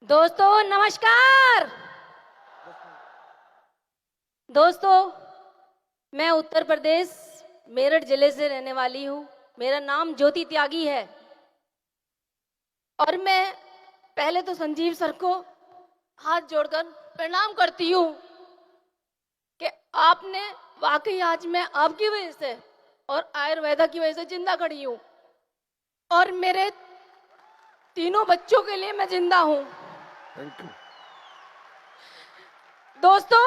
दोस्तों नमस्कार। दोस्तों मैं उत्तर प्रदेश मेरठ जिले से रहने वाली हूँ। मेरा नाम ज्योति त्यागी है और मैं पहले तो संजीव सर को हाथ जोड़कर प्रणाम करती हूँ कि आपने वाकई आज मैं आपकी वजह से और आयुर्वेदा की वजह से जिंदा खड़ी हूँ और मेरे तीनों बच्चों के लिए मैं जिंदा हूँ। Thank you. दोस्तों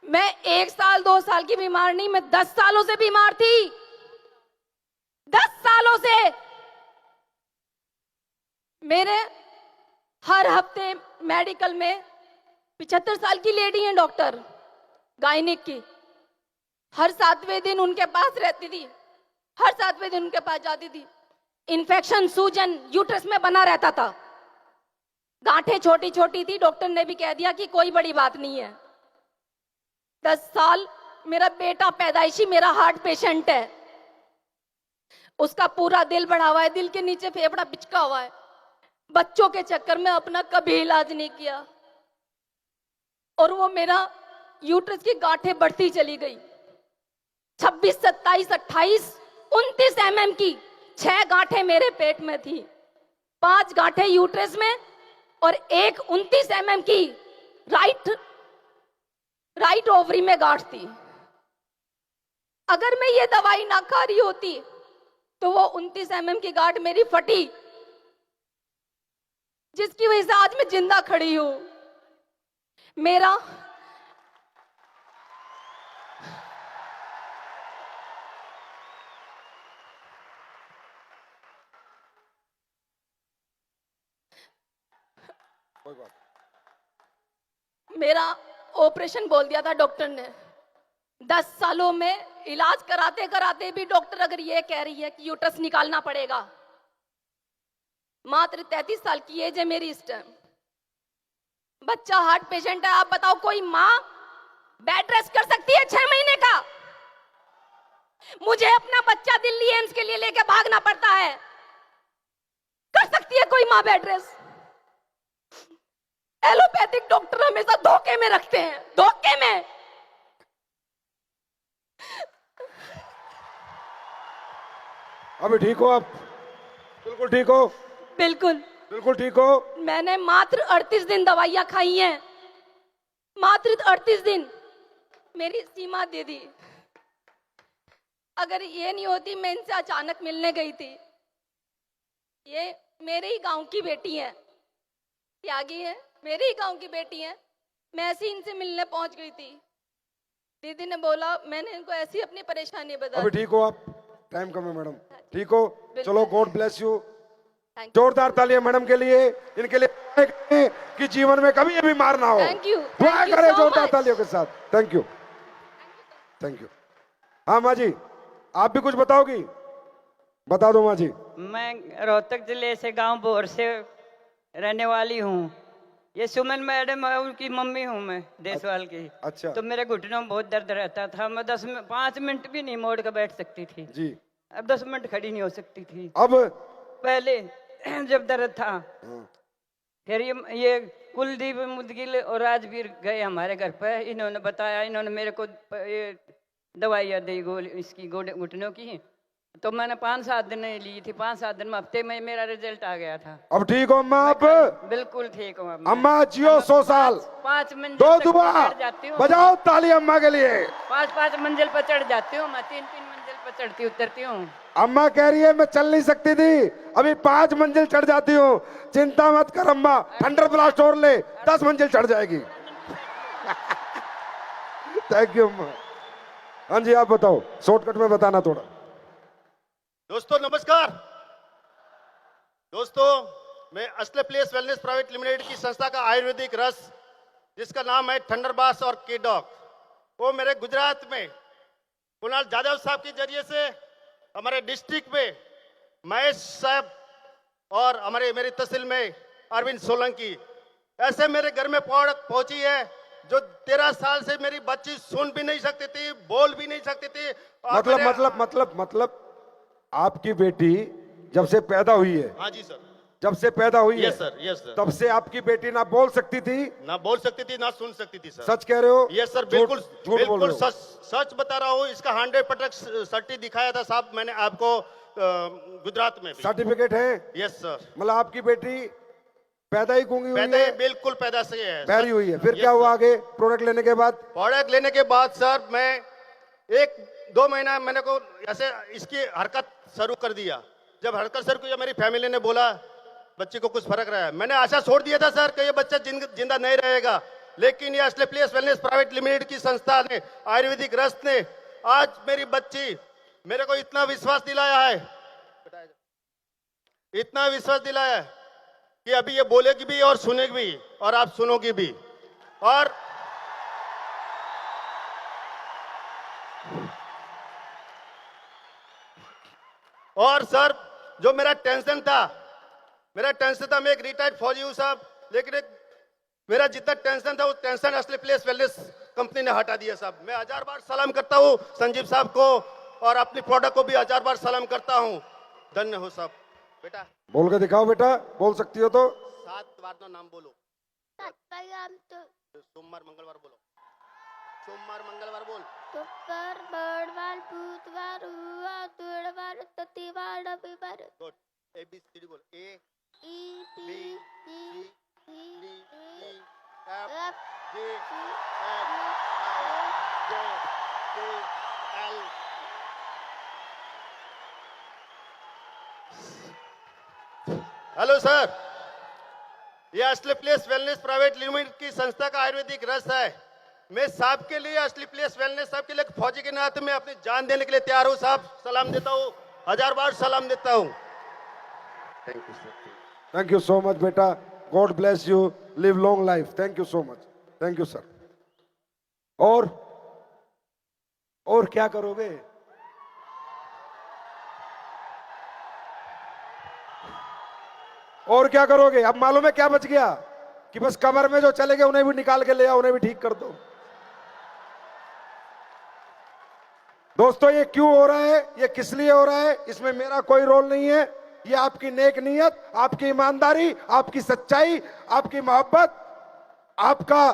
मैं 1 साल 2 साल की बीमार नहीं, मैं 10 सालों से बीमार थी। 10 सालों से मेरे हर हफ्ते मेडिकल में 75 साल की लेडी हैं डॉक्टर गायनिक की, हर 7वें दिन उनके पास रहती थी, हर 7वें दिन उनके पास जाती थी। इन्फेक्शन सूजन यूट्रस में बना रहता था, गांठें छोटी छोटी थी, डॉक्टर ने भी कह दिया कि कोई बड़ी बात नहीं है। 10 साल मेरा बेटा पैदाइशी मेरा हार्ट पेशेंट है, उसका पूरा दिल बढ़ा हुआ है, दिल के नीचे फेफड़ा पिचका हुआ है। बच्चों के चक्कर में अपना कभी इलाज नहीं किया और वो मेरा यूट्रस की गांठें बढ़ती चली गई। 26, 27, 28, 29 mm की 6 गांठें मेरे पेट में थी, 5 गांठें यूट्रस में और एक 29 mm की राइट ओवरी में गांठ थी। अगर मैं ये दवाई ना खा रही होती तो वो 29 mm की गांठ मेरी फटी, जिसकी वजह से आज मैं जिंदा खड़ी हूं। मेरा कोई बात। मेरा ऑपरेशन बोल दिया था डॉक्टर ने। 10 सालों में इलाज कराते कराते भी डॉक्टर अगर ये कह रही है कि यूट्रस निकालना पड़ेगा। मात्र 33 साल की एज है मेरी इस टाइम, बच्चा हार्ट पेशेंट है। आप बताओ कोई माँ बेड रेस्ट कर सकती है 6 महीने का? मुझे अपना बच्चा दिल्ली एम्स के लिए लेके भागना पड़ता है, कर सकती है कोई माँ बेड रेस्ट? एलोपैथिक डॉक्टर हमेशा धोखे में रखते हैं, धोखे में। अभी ठीक हो आप? बिल्कुल ठीक हो? बिल्कुल बिल्कुल ठीक हो? मैंने मात्र 38 दिन दवाइयां खाई हैं, मात्र 38 दिन मेरी सीमा दे दी। अगर ये नहीं होती, मैं इनसे अचानक मिलने गई थी। ये मेरे ही गांव की बेटी है, त्यागी है, मेरे ही गांव की बेटी है। मैं ऐसे ही इनसे मिलने पहुंच गई थी। दीदी ने बोला, मैंने इनको ऐसी अपनी परेशानी बता अभी दी। ठीक हो आप? टाइम कम है मैडम, ठीक हो? चलो, God bless you. Thank you, जोरदार तालियां मैडम के लिए, इनके लिए कि जीवन में कभी ये बीमार ना हो। थैंक यू, दुआ थैंक यू करें सो जोरदार मच। तालियों के साथ। Thank you, thank you. हाँ माँ जी, आप भी कुछ बताओगी? बता दो माँ जी। मैं रोहतक जिले से गांव बोर से रहने वाली हूँ। ये सुमन मैडम है, उनकी मम्मी हूँ मैं, देसवाल की। अच्छा। तो मेरे घुटनों में बहुत दर्द रहता था, मैं 5 मिनट भी नहीं मोड़ कर बैठ सकती थी। जी। अब 10 मिनट खड़ी नहीं हो सकती थी अब पहले जब दर्द था। हाँ। फिर ये कुलदीप मुदगिल और राजवीर गए हमारे घर पे, इन्होंने बताया, इन्होंने मेरे को ये दवाइयाँ दी गोली इसकी घुटनों की। तो मैंने 5-7 दिन ली थी, 5-7 दिन में हफ्ते में मेरा रिजल्ट आ गया था। अब ठीक हो अम्मा आप? बिल्कुल ठीक हूँ अब मैं। अम्मा जियो 100 साल। 5 मंजिल दो तक दुआ चढ़ जाती हूँ, बजाओ ताली अम्मा के लिए। 5-5 मंजिल पर चढ़ जाती हूँ मैं, 3-3 मंजिल पर चढ़ती उतरती हूँ। अम्मा कह रही है मैं चल नहीं सकती थी, अभी 5 मंजिल चढ़ जाती हूँ। चिंता मत कर अम्मा, थंडर ब्लास्ट और ले, 10 मंजिल चढ़ जाएगी। थैंक यू अम्मा। हाँ जी, आप बताओ, शॉर्टकट में बताना थोड़ा। दोस्तों नमस्कार। दोस्तों मैं असले प्लेस वेलनेस प्राइवेट लिमिटेड की संस्था का आयुर्वेदिक रस, जिसका नाम है थंडरबास और केडॉक, वो मेरे गुजरात में कुणाल जादव साहब के जरिए से हमारे डिस्ट्रिक्ट में महेश साहब और मेरी तहसील में अरविंद सोलंकी, ऐसे मेरे घर में प्रोडक्ट पहुंची है जो 13 साल से मेरी बच्ची सुन भी नहीं सकती थी, बोल भी नहीं सकती थी। मतलब आपकी बेटी जब से पैदा हुई है, हाँ जी सर, जब से पैदा हुई है यस सर, यस सर। तब से आपकी बेटी ना बोल सकती थी, ना बोल सकती थी ना सुन सकती थी सर। सच कह रहे हो? यस सर, झूठ- बिल्कुल झूठ बोल बिल्कुल रहे हो? सच सच बता रहा हूँ। इसका 100% सर्टी दिखाया था साहब मैंने आपको गुजरात में भी। सर्टिफिकेट है? यस सर, मतलब आपकी बेटी पैदा ही गूंगी हुई पैदा है? ही बिल्कुल पैदा से है। पैरी हुई है। फिर Yes, क्या हुआ sir। आगे प्रोडक्ट लेने के बाद? प्रोडक्ट लेने के बाद सर मैं 1-2 महीना मैंने को ऐसे इसकी हरकत शुरू कर दिया। जब हरकत शुरू किया मेरी फैमिली ने बोला बच्चे को कुछ फर्क रहा है। मैंने आशा छोड़ दिया था सर कि ये बच्चा जिंदा नहीं रहेगा, लेकिन ये असली प्लेस वेलनेस प्राइवेट लिमिटेड की संस्था ने, आयुर्वेदिक रस ने आज मेरी बच्ची मेरे को इतना विश्वास दिलाया है, इतना विश्वास दिलाया है कि अभी ये बोलेगी भी और सुनेगी भी और आप सुनोगी भी। और सर जो मेरा टेंशन था मैं एक रिटायर्ड फौजी हूं साहब, लेकिन मेरा जितना टेंशन था वो टेंशन असली प्लेस वेलनेस कंपनी ने हटा दिया साहब। मैं 1000 बार सलाम करता हूं संजीव साहब को और अपनी प्रोडक्ट को भी 1000 बार सलाम करता हूं। धन्य हो साहब। बेटा बोल के दिखाओ बेटा, बोल सकती हो तो। 7 बार नाम बोलो। सोमवार मंगलवार बोलो। सोमवार मंगलवार बोल। शुक्र बड़वार बुधवार हुआ तुड़वार ततीवार रविवार। गुड। ABCD बोल। A E B B C C D E F F G H I J K L hello sir, ये असली प्लेस वेलनेस प्राइवेट लिमिटेड की संस्था का आयुर्वेदिक रस है। मैं साहब के लिए, असली प्लेस वेलनेस साहब के लिए, फौजी के नाते मैं अपनी जान देने के लिए तैयार हूँ साहब। सलाम देता हूँ, 1000 बार सलाम देता हूँ। Thank you sir. Thank you so much बेटा, God bless you, live long life. Thank you so much, thank you sir. और क्या करोगे? और क्या करोगे? अब मालूम है क्या बच गया कि बस कमर में जो चले गए उन्हें भी निकाल के ले आओ, उन्हें भी ठीक कर दो। दोस्तों ये क्यों हो रहा है, ये किस लिए हो रहा है, इसमें मेरा कोई रोल नहीं है। ये आपकी नेक नीयत, आपकी ईमानदारी, आपकी सच्चाई, आपकी मोहब्बत, आपका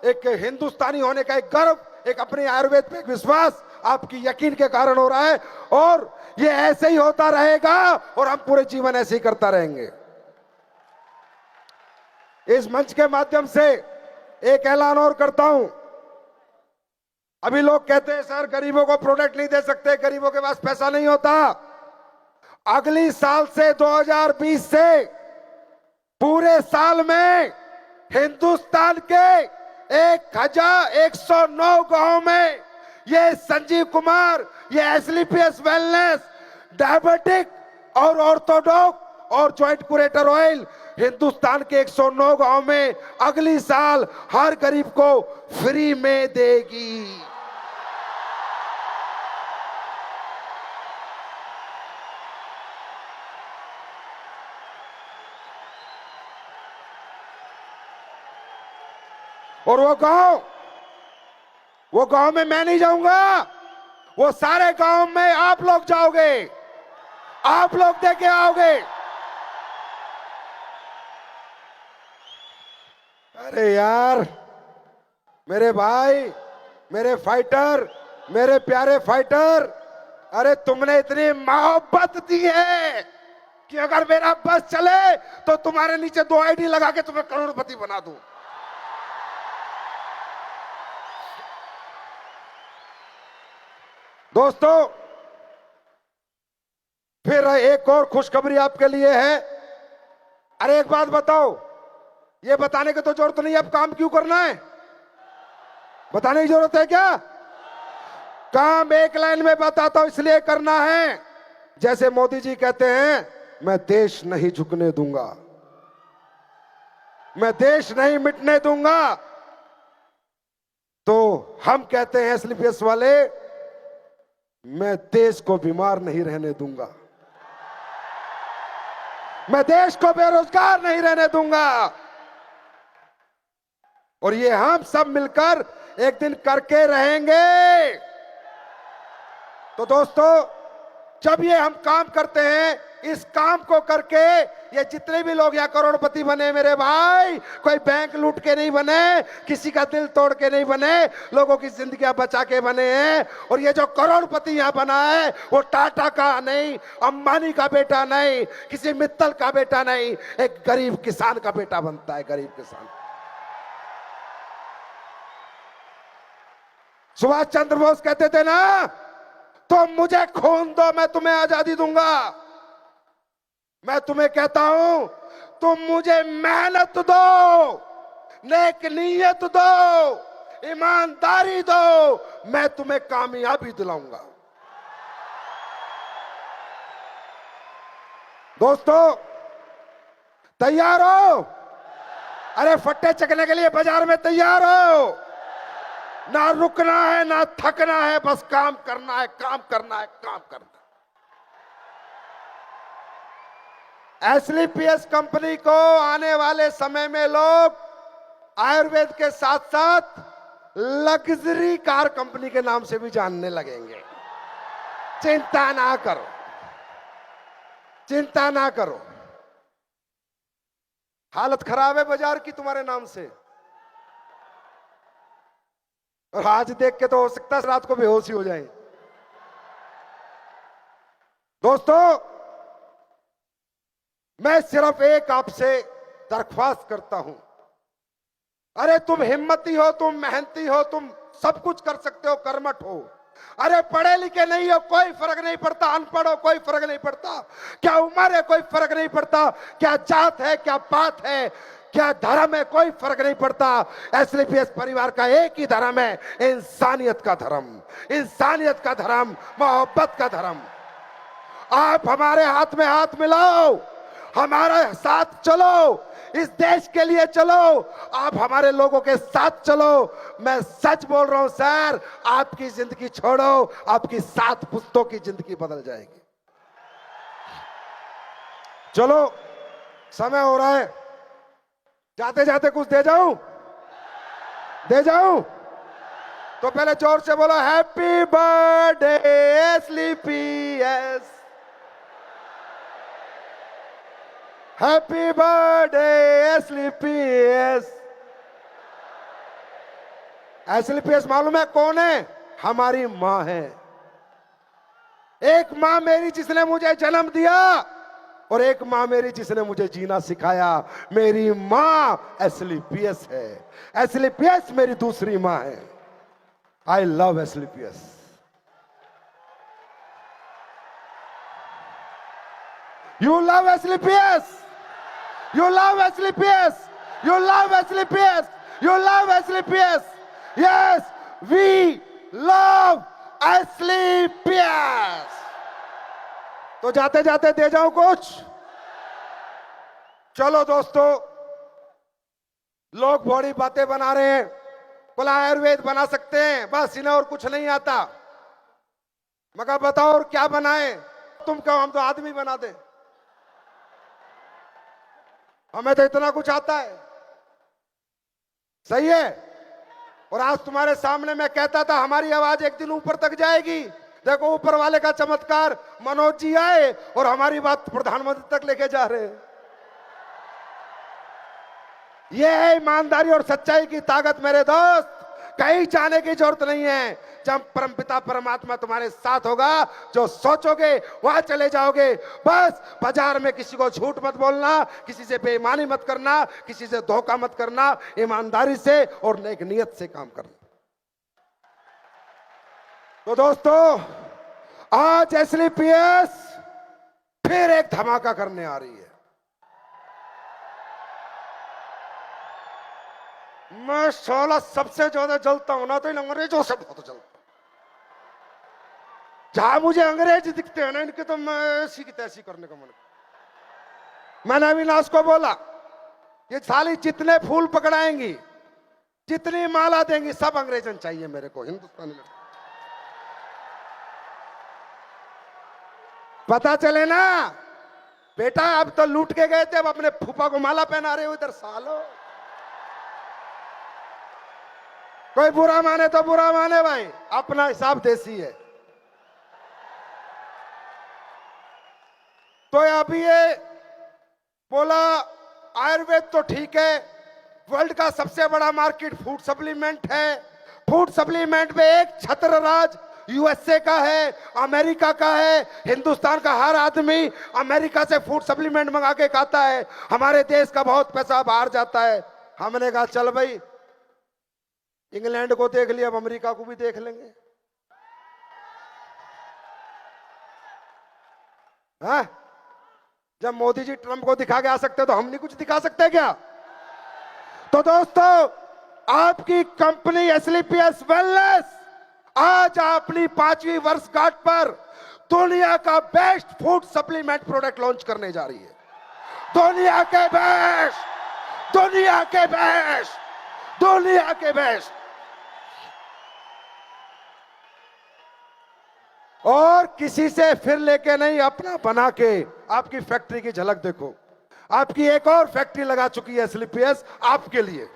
एक हिंदुस्तानी होने का एक गर्व, एक अपने आयुर्वेद पे एक विश्वास, आपकी यकीन के कारण हो रहा है। और ये ऐसे ही होता रहेगा और हम पूरे जीवन ऐसे ही करता रहेंगे। इस मंच के माध्यम से एक ऐलान और करता हूं। अभी लोग कहते हैं सर गरीबों को प्रोडक्ट नहीं दे सकते, गरीबों के पास पैसा नहीं होता। अगली साल से 2020 से पूरे साल में हिंदुस्तान के 1109 गांव में ये संजीव कुमार, ये एसलीपीएस वेलनेस, डायबिटिक और ऑर्थोडॉक्स और ज्वाइंट कुरेटर ऑयल हिंदुस्तान के 109 गांव में अगली साल हर गरीब को फ्री में देगी। और वो गांव में मैं नहीं जाऊंगा, वो सारे गांव में आप लोग जाओगे, आप लोग देके आओगे। अरे यार मेरे भाई, मेरे फाइटर, मेरे प्यारे फाइटर, अरे तुमने इतनी मोहब्बत दी है कि अगर मेरा बस चले तो तुम्हारे नीचे 2 आईडी लगा के तुम्हें करोड़पति बना दूं। दोस्तों फिर एक और खुशखबरी आपके लिए है। अरे एक बात बताओ, ये बताने की तो जरूरत नहीं है अब काम क्यों करना है, बताने की जरूरत है क्या? काम एक लाइन में बताता हूं, इसलिए करना है। जैसे मोदी जी कहते हैं मैं देश नहीं झुकने दूंगा, मैं देश नहीं मिटने दूंगा, तो हम कहते हैं एसलीपीएस वाले मैं देश को बीमार नहीं रहने दूंगा, मैं देश को बेरोजगार नहीं रहने दूंगा। और ये हम सब मिलकर एक दिन करके रहेंगे। तो दोस्तों जब ये हम काम करते हैं इस काम को करके ये जितने भी लोग यहाँ करोड़पति बने मेरे भाई, कोई बैंक लूट के नहीं बने, किसी का दिल तोड़ के नहीं बने, लोगों की जिंदगियां बचा के बने हैं। और ये जो करोड़पति यहाँ बना है वो टाटा का नहीं, अंबानी का बेटा नहीं, किसी मित्तल का बेटा नहीं, एक गरीब किसान का बेटा बनता है, गरीब किसान। सुभाष चंद्र बोस कहते थे ना, तुम मुझे खून दो मैं तुम्हें आजादी दूंगा। मैं तुम्हें कहता हूं, तुम मुझे मेहनत दो, नेक नीयत दो, ईमानदारी दो, मैं तुम्हें कामयाबी दिलाऊंगा। दोस्तों तैयार हो? अरे फट्टे चकने के लिए बाजार में तैयार हो? ना रुकना है ना थकना है, बस काम करना है, काम करना है, काम करना है। एसलीपीएस कंपनी को आने वाले समय में लोग आयुर्वेद के साथ साथ लग्जरी कार कंपनी के नाम से भी जानने लगेंगे। चिंता ना करो, चिंता ना करो। हालत खराब है बाजार की तुम्हारे नाम से, और आज देख के तो हो सकता है रात को बेहोश ही हो जाए। दोस्तों मैं सिर्फ एक आपसे दरख्वास्त करता हूं, अरे तुम हिम्मती हो, तुम मेहनती हो, तुम सब कुछ कर सकते हो, कर्मठ हो। अरे पढ़े लिखे नहीं हो कोई फर्क नहीं पड़ता, अनपढ़ हो कोई फर्क नहीं पड़ता, क्या उम्र है कोई फर्क नहीं पड़ता, क्या जात है, क्या पात है, क्या धर्म है, कोई फर्क नहीं पड़ता। एसलीपीएस परिवार का एक ही धर्म है, इंसानियत का धर्म, इंसानियत का धर्म, मोहब्बत का धर्म। आप हमारे हाथ में हाथ मिलाओ, हमारे साथ चलो, इस देश के लिए चलो, आप हमारे लोगों के साथ चलो। मैं सच बोल रहा हूं सर, आपकी जिंदगी छोड़ो, आपकी 7 पुश्तों की जिंदगी बदल जाएगी। चलो समय हो रहा है, जाते जाते कुछ दे जाऊं? दे जाऊं? तो पहले जोर से बोलो, हैप्पी बर्थडे एसलीपीएस, हैप्पी बर्थडे एसलीपीएस। एसलीपीएस मालूम है कौन है? हमारी मां है। एक मां मेरी जिसने मुझे जन्म दिया, और एक मां मेरी जिसने मुझे जीना सिखाया। मेरी मां एसलीपीएस है, एसलीपीएस मेरी दूसरी मां है। I love SLPS. You love SLPS. You love SLPS. You love SLPS. You love SLPS. Yes, we love SLPS. तो जाते जाते दे जाऊं कुछ? चलो दोस्तों, लोग बड़ी बातें बना रहे हैं, बोला आयुर्वेद बना सकते हैं, बस इन्हें और कुछ नहीं आता। मगर बताओ और क्या बनाए? तुम कहो हम तो आदमी बना दे, हमें तो इतना कुछ आता है। सही है? और आज तुम्हारे सामने मैं कहता था हमारी आवाज एक दिन ऊपर तक जाएगी। देखो ऊपर वाले का चमत्कार, मनोज जी आए और हमारी बात प्रधानमंत्री तक लेके जा रहे हैं। यह है ईमानदारी और सच्चाई की ताकत मेरे दोस्त। कहीं जाने की जरूरत नहीं है। जब परमपिता परमात्मा तुम्हारे साथ होगा, जो सोचोगे वहां चले जाओगे। बस बाजार में किसी को झूठ मत बोलना, किसी से बेईमानी मत करना, किसी से धोखा मत करना, ईमानदारी से और नेक नियत से काम करना। तो दोस्तों आज एसलीपीएस फिर एक धमाका करने आ रही है। मैं 16 सबसे ज्यादा जलता हूं ना, तो इन अंग्रेजों से बहुत जलता। जहां मुझे अंग्रेज दिखते हैं ना, इनके तो मैं ऐसी की तैसी करने का मन। मैंने अविनाश को बोला, ये साली जितने फूल पकड़ाएंगी, जितनी माला देंगी, सब अंग्रेजन चाहिए मेरे को हिंदुस्तानी में। पता चले ना बेटा, अब तो लूट के गए थे, अब अपने फूफा को माला पहना रहे हो इधर सालो। कोई बुरा माने तो बुरा माने भाई, अपना हिसाब देसी है। तो अभी ये बोला आयुर्वेद तो ठीक है, वर्ल्ड का सबसे बड़ा मार्केट फूड सप्लीमेंट है। फूड सप्लीमेंट में एक छत्र राज यूएसए का है, अमेरिका का है। हिंदुस्तान का हर आदमी अमेरिका से फूड सप्लीमेंट मंगा के खाता है। हमारे देश का बहुत पैसा बाहर जाता है। हमने कहा चल भाई, इंग्लैंड को देख लिया, अब अमेरिका को भी देख लेंगे। हाँ? जब मोदी जी ट्रंप को दिखा के आ सकते तो हम नहीं कुछ दिखा सकते क्या? तो दोस्तों, आपकी कंपनी एसलीपीएस वेलनेस आज अपनी 5वीं वर्षगांठ पर दुनिया का best food supplement product launch करने जा रही है। दुनिया के बेस्ट, दुनिया के बेस्ट, दुनिया के बेस्ट। और किसी से फिर लेके नहीं, अपना बना के आपकी फैक्ट्री की झलक देखो। आपकी एक और फैक्ट्री लगा चुकी है एसलीपीएस आपके लिए।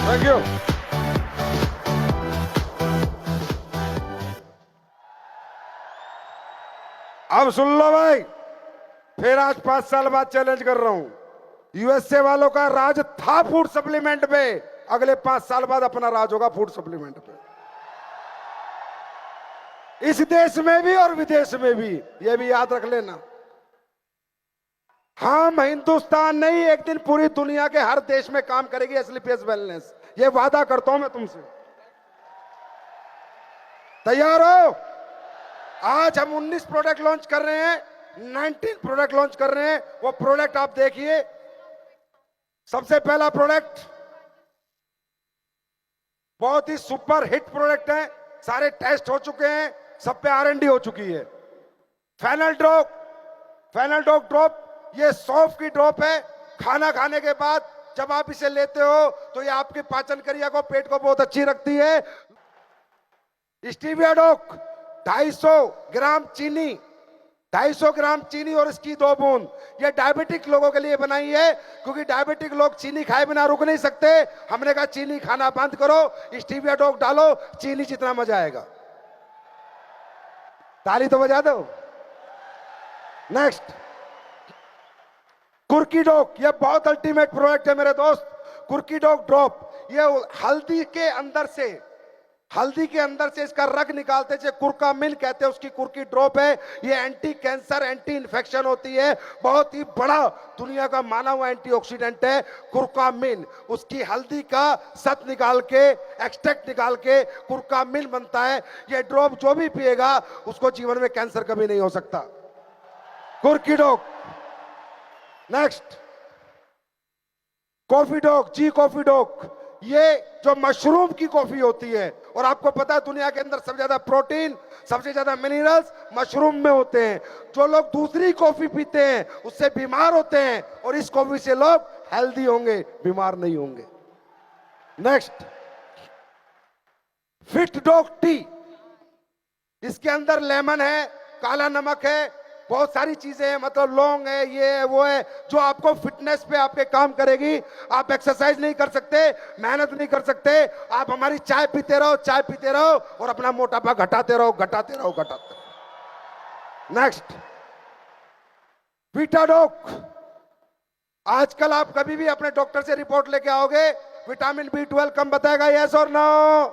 Thank you. अब सुन लो भाई, फिर आज 5 साल बाद चैलेंज कर रहा हूं। यूएसए वालों का राज था फूड सप्लीमेंट पे, अगले 5 साल बाद अपना राज होगा फूड सप्लीमेंट पे। इस देश में भी और विदेश में भी, यह भी याद रख लेना। हम हिंदुस्तान नहीं, एक दिन पूरी दुनिया के हर देश में काम करेगी एसलीपीएस वेलनेस, ये वादा करता हूं मैं तुमसे। तैयार हो? आज हम 19 प्रोडक्ट लॉन्च कर रहे हैं, 19 प्रोडक्ट लॉन्च कर रहे हैं। वो प्रोडक्ट आप देखिए। सबसे पहला प्रोडक्ट बहुत ही सुपर हिट प्रोडक्ट है, सारे टेस्ट हो चुके हैं, सब पे R&D हो चुकी है। फेनल डॉग ड्रॉप, ये सौंफ की ड्रॉप है। खाना खाने के बाद जब आप इसे लेते हो तो ये आपकी पाचन क्रिया को, पेट को बहुत अच्छी रखती है। स्टीविया डॉग 250 ग्राम चीनी, 250 ग्राम चीनी और इसकी 2 बूंद, ये डायबिटिक लोगों के लिए बनाई है, क्योंकि डायबिटिक लोग चीनी खाए बिना रुक नहीं सकते। हमने कहा चीनी खाना बंद करो, स्टीविया डॉग डालो, चीनी जितना मजा आएगा। ताली तो बजा दो। नेक्स्ट, कुर्की डॉग, ये बहुत अल्टीमेट प्रोडक्ट है मेरे दोस्त। कुर्की डॉग ड्रॉप, ये हल्दी के अंदर से हल्दी के अंदर से इसका रग निकालते हैं, कुरकामिन कहते हैं, उसकी कुर्की ड्रॉप है। ये एंटी कैंसर, एंटी इन्फेक्शन होती है। बहुत ही बड़ा दुनिया का माना हुआ एंटीऑक्सीडेंट है कुरकामिन। उसकी हल्दी का सत निकाल के, एक्सट्रैक्ट निकाल के कुरकामिन बनता है। ये ड्रॉप जो भी पिएगा उसको जीवन में कैंसर कभी नहीं हो सकता। कुर्की डॉग। नेक्स्ट, कॉफी डॉग, जी कॉफी डॉग। ये जो मशरूम की कॉफी होती है, और आपको पता है दुनिया के अंदर सबसे ज्यादा प्रोटीन, सबसे ज्यादा मिनरल्स मशरूम में होते हैं। जो लोग दूसरी कॉफी पीते हैं उससे बीमार होते हैं, और इस कॉफी से लोग हेल्दी होंगे, बीमार नहीं होंगे। Next, fit dog T. इसके अंदर लेमन है, काला नमक है, बहुत सारी चीजें हैं, मतलब लौंग है, ये है, वो है, जो आपको फिटनेस पे आपके काम करेगी। आप एक्सरसाइज नहीं कर सकते, मेहनत नहीं कर सकते, आप हमारी चाय पीते रहो, चाय पीते रहो, और अपना मोटापा घटाते रहो, घटाते रहो, घटाते रहो। नेक्स्ट, वीटाडॉक। आजकल आप कभी भी अपने डॉक्टर से रिपोर्ट लेके आओगे, विटामिन B12 कम बताएगा, यस और नो?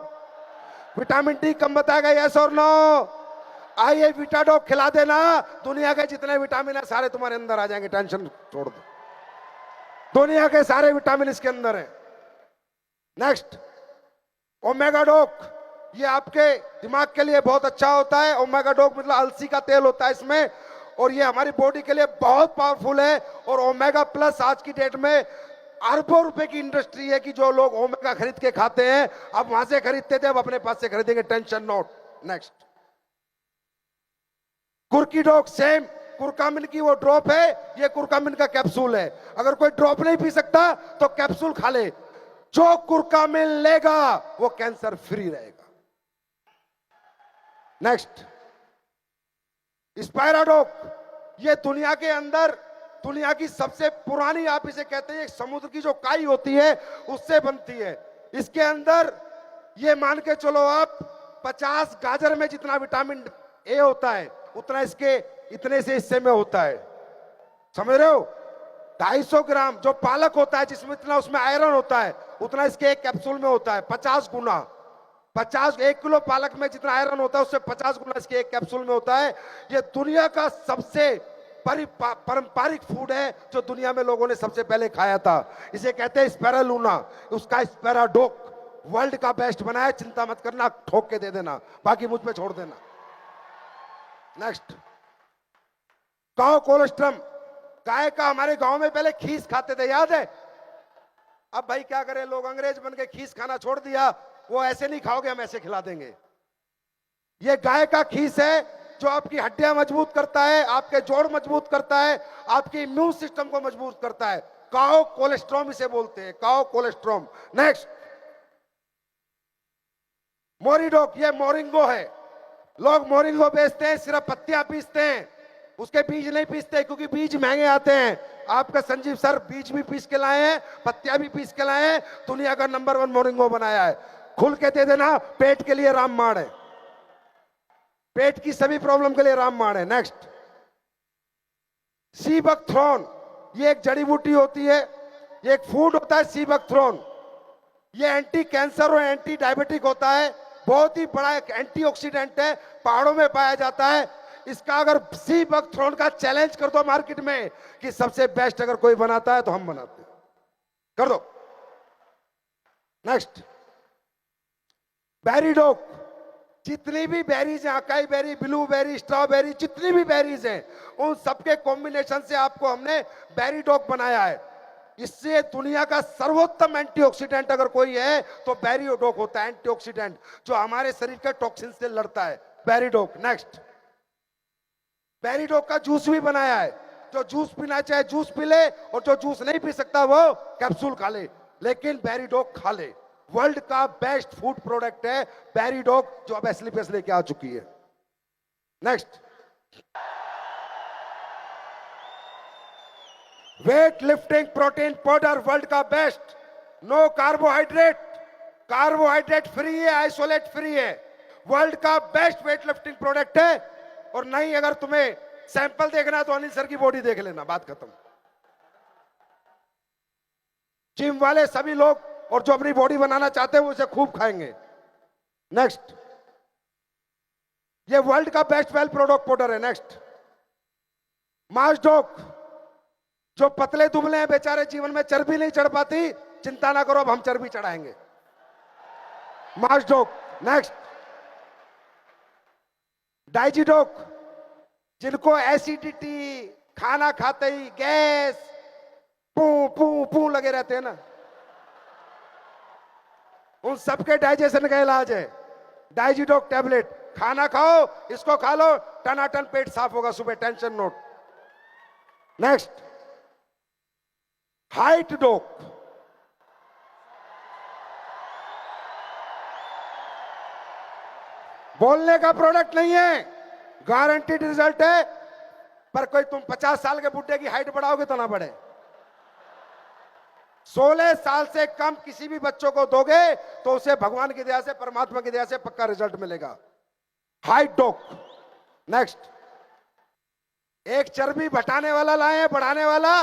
विटामिन D कम बताएगा, यस और नो? आइए विटाडॉक खिला देना, दुनिया के जितने विटामिन है सारे तुम्हारे अंदर आ जाएंगे, टेंशन छोड़ दो। दुनिया के सारे विटामिन इसके अंदर हैं। नेक्स्ट, ओमेगा डॉक। ये आपके दिमाग के लिए बहुत अच्छा होता है। ओमेगा डॉक मतलब अलसी का तेल होता है इसमें, और ये हमारी बॉडी के लिए बहुत पावरफुल है। और ओमेगा प्लस आज की डेट में अरबों रुपए की इंडस्ट्री है कि जो लोग ओमेगा खरीद के खाते हैं, अब वहां से खरीदते थे, अब अपने पास से खरीदेंगे, टेंशन नोट। नेक्स्ट, कुर्की डॉग। सेम कुरकामिन की वो ड्रॉप है, ये कुरकामिन का कैप्सूल है। अगर कोई ड्रॉप नहीं पी सकता तो कैप्सूल खा ले। जो कुरकामिन लेगा वो कैंसर फ्री रहेगा। नेक्स्ट, स्पायराडॉक। ये दुनिया के अंदर दुनिया की सबसे पुरानी, आप इसे कहते हैं, समुद्र की जो काई होती है उससे बनती है। इसके अंदर ये मान के चलो आप 50 गाजर में जितना विटामिन ए होता है उतना इसके इतने से हिस्से में होता है, समझ रहे हो? 250 ग्राम जो पालक होता है जिसमें इतना, उसमें आयरन होता है, उतना इसके एक कैप्सूल में होता है 50 गुना। 1 किलो पालक में जितना आयरन होता है उससे 50 गुना इसके एक कैप्सूल में होता है। ये दुनिया का सबसे पारंपरिक फूड है जो दुनिया में लोगों ने सबसे पहले खाया था। इसे कहते हैं स्पैरालूना, उसका स्पैराडॉक वर्ल्ड का बेस्ट बनाया। चिंता मत करना, ठोक के दे देना, बाकी मुझ पे छोड़ देना। Next, cow colostrum. गाय का हमारे गांव में पहले खीस खाते थे, याद है? अब भाई क्या करें, लोग अंग्रेज बन के खीस खाना छोड़ दिया। वो ऐसे नहीं खाओगे, हम ऐसे खिला देंगे। ये गाय का खीस है जो आपकी हड्डियां मजबूत करता है, आपके जोड़ मजबूत करता है, आपके इम्यून सिस्टम को मजबूत करता है। काउ कोलेस्ट्रॉम इसे बोलते हैं, काउ कोलेस्ट्रॉम। नेक्स्ट, मोरिडॉक। ये मोरिंगो है। लोग मोरिंगो बेचते हैं, सिर्फ पत्तियां पीसते हैं, उसके बीज नहीं पीसते क्योंकि बीज महंगे आते हैं। आपका संजीव सर बीज भी पीस के लाए हैं, पत्तियां भी पीस के लाए हैं, दुनिया का नंबर 1 मोरिंगो बनाया है। खुल के दे देना, पेट के लिए रामबाण है, पेट की सभी प्रॉब्लम के लिए रामबाण है। नेक्स्ट, सीबकथ्रोन। ये एक जड़ी बूटी होती है, ये एक फूड होता है सीबकथ्रोन। ये एंटी कैंसर और एंटी डायबिटिक होता है, बहुत ही बड़ा एक एंटीऑक्सीडेंट है, पहाड़ों में पाया जाता है। इसका अगर सीबकथ्रोन का चैलेंज कर दो मार्केट में कि सबसे बेस्ट अगर कोई बनाता है तो हम बनाते हैं, कर दो। नेक्स्ट, बेरीडॉक। जितनी भी बेरीज हैं, अकाई बेरी, ब्लूबेरी, स्ट्रॉबेरी, जितनी भी बेरीज हैं, उन सबके कॉम्बिनेशन से आपको हमने बेरीडॉक बनाया है। इससे दुनिया का सर्वोत्तम एंटीऑक्सीडेंट अगर कोई है तो बेरीडॉक होता है, एंटीऑक्सीडेंट जो हमारे शरीर के टॉक्सिन से लड़ता है, बेरीडॉक। नेक्स्ट, बेरीडॉक का जूस भी बनाया है। जो जूस पीना चाहे जूस पी ले, और जो जूस नहीं पी सकता वो कैप्सूल खा ले, लेकिन बेरीडॉक खा ले। वर्ल्ड का बेस्ट फूड प्रोडक्ट है बेरीडॉक, जो अब एसलीपीएस लेके आ चुकी है। Next, weight lifting protein powder, world का best. No carbohydrate, carbohydrate free है, आइसोलेट फ्री है, वर्ल्ड का बेस्ट वेट लिफ्टिंग प्रोडक्ट है। और नहीं, अगर तुम्हें सैंपल देखना है तो अनिल सर की बॉडी देख लेना, बात खत्म। जिम वाले सभी लोग और जो अपनी बॉडी बनाना चाहते हैं वो इसे खूब खाएंगे। नेक्स्ट, ये वर्ल्ड का बेस्ट वेल प्रोडक्ट पाउडर है। नेक्स्ट, मास्डोक, जो पतले दुबले हैं बेचारे, जीवन में चर्बी नहीं चढ़ पाती, चिंता ना करो, अब हम चर्बी चढ़ाएंगे। मास्डोक। नेक्स्ट, डाइजिडोक, जिनको एसिडिटी, खाना खाते ही गैस, पू पू पू लगे रहते हैं ना, उन सबके डाइजेशन का इलाज है डाइजिडोक टैबलेट। खाना खाओ, इसको खा लो, टनाटन पेट साफ होगा सुबह, टेंशन नोट। नेक्स्ट, हाइट डोक, बोलने का प्रोडक्ट नहीं है, गारंटीड रिजल्ट है, पर कोई तुम 50 साल के बुढ़े की हाइट बढ़ाओगे तो ना बढ़े। 16 साल से कम किसी भी बच्चों को दोगे तो उसे भगवान की दया से, परमात्मा की दया से पक्का रिजल्ट मिलेगा। हाइट डोक। नेक्स्ट, एक चर्बी घटाने वाला लाए हैं, बढ़ाने वाला,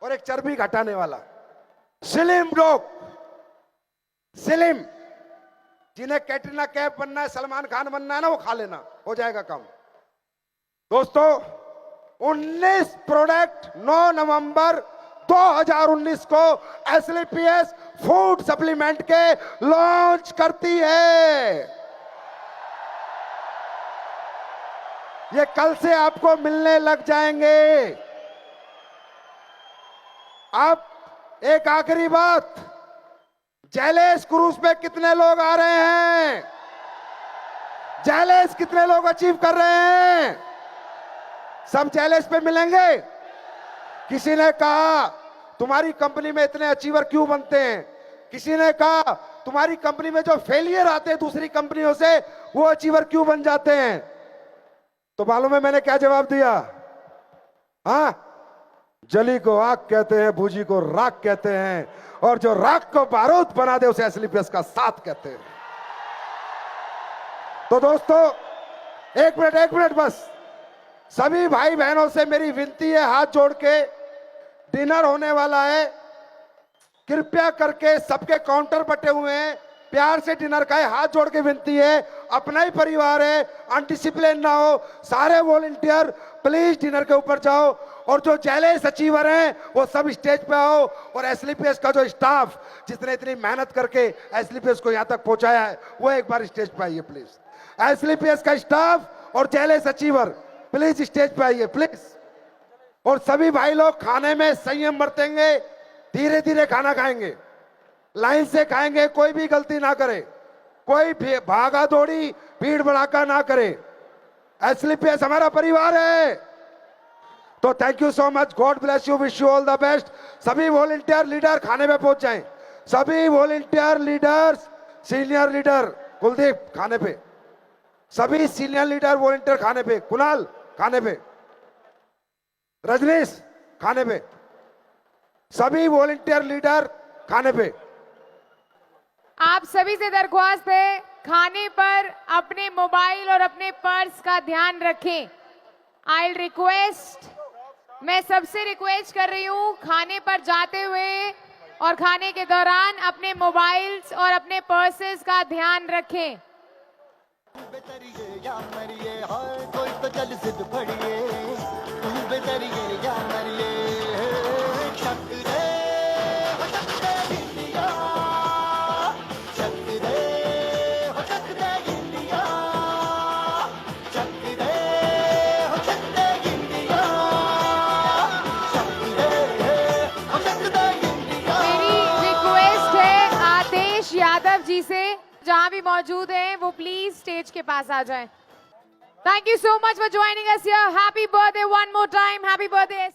और एक चर्बी घटाने वाला। स्लिम डोक। स्लिम, जिन्हें कैटरीना कैफ बनना है, सलमान खान बनना है ना, वो खा लेना, हो जाएगा काम। दोस्तों, 19 प्रोडक्ट 9 नवंबर 2019 को एसलीपीएस फूड सप्लीमेंट के लॉन्च करती है। ये कल से आपको मिलने लग जाएंगे। अब एक आखिरी बात, जैलेस क्रूज पे कितने लोग आ रहे हैं? जैलेस कितने लोग अचीव कर रहे हैं? सब जैलेस पे मिलेंगे। किसी ने कहा तुम्हारी कंपनी में इतने अचीवर क्यों बनते हैं? किसी ने कहा तुम्हारी कंपनी में जो फेलियर आते हैं दूसरी कंपनियों से, वो अचीवर क्यों बन जाते हैं? तो मालूम है मैंने क्या जवाब दिया? हाँ, जली को आग कहते हैं, भूजी को राख कहते हैं, और जो राख को बारूद बना दे उसे एसलीपीएस का साथ कहते हैं। तो दोस्तों, एक मिनट बस, सभी भाई बहनों से मेरी विनती है, हाथ जोड़ के, डिनर होने वाला है, कृपया करके सबके काउंटर बटे हुए हैं, प्यार से डिनर खाए, हाथ जोड़ के विनती है, अपना ही परिवार है, अनडिसिप्लिन ना हो, सारे वॉलंटियर प्लीज डिनर के ऊपर जाओ, और जो जैलेस अचीवर हैं वो सब स्टेज पे आओ, और एसलीपीएस का जो स्टाफ जिसने इतनी मेहनत करके एसलीपीएस को यहां तक पहुंचाया है, वो एक बार स्टेज पे आइए प्लीज। एसलीपीएस का स्टाफ और जैलेस अचीवर प्लीज स्टेज पे आइए प्लीज। और सभी भाई लोग खाने में संयम बरतेंगे, धीरे धीरे खाना खाएंगे, लाइन से खाएंगे, कोई भी गलती ना करे, कोई भागा दौड़ी भीड़ भड़ाका ना करे। एसलीपीएस हमारा परिवार है। तो thank you so much, God bless you, wish you all the best. सभी वॉलंटियर लीडर खाने पे पहुंच जाएं, सभी volunteer leaders, senior leader Kuldeep खाने पे, सभी सीनियर लीडर वॉलंटियर खाने पे, कुणाल खाने पे, रजनीश खाने पे, सभी वॉलंटियर लीडर खाने पे। आप सभी से दरख्वास्त है, खाने पर अपने मोबाइल और अपने पर्स का ध्यान रखें। आई रिक्वेस्ट, मैं सबसे रिक्वेस्ट कर रही हूँ, खाने पर जाते हुए और खाने के दौरान अपने मोबाइल्स और अपने पर्सेस का ध्यान रखें। बेतरिए या मरिए, हाय कोई तो चल जिद फड़िए, तू बेतरिए या मरिए, शक रे हो शक रे इंडिया, शक रे हो शक रे इंडिया, शक रे हो शक रे इंडिया, शक रे हो शक रे इंडिया। मेरी रिक्वेस्ट है आदेश यादव जी से, जहां भी मौजूद हैं वो प्लीज स्टेज के पास आ जाएं। Thank you so much for joining us here. Happy birthday one more time, happy birthday.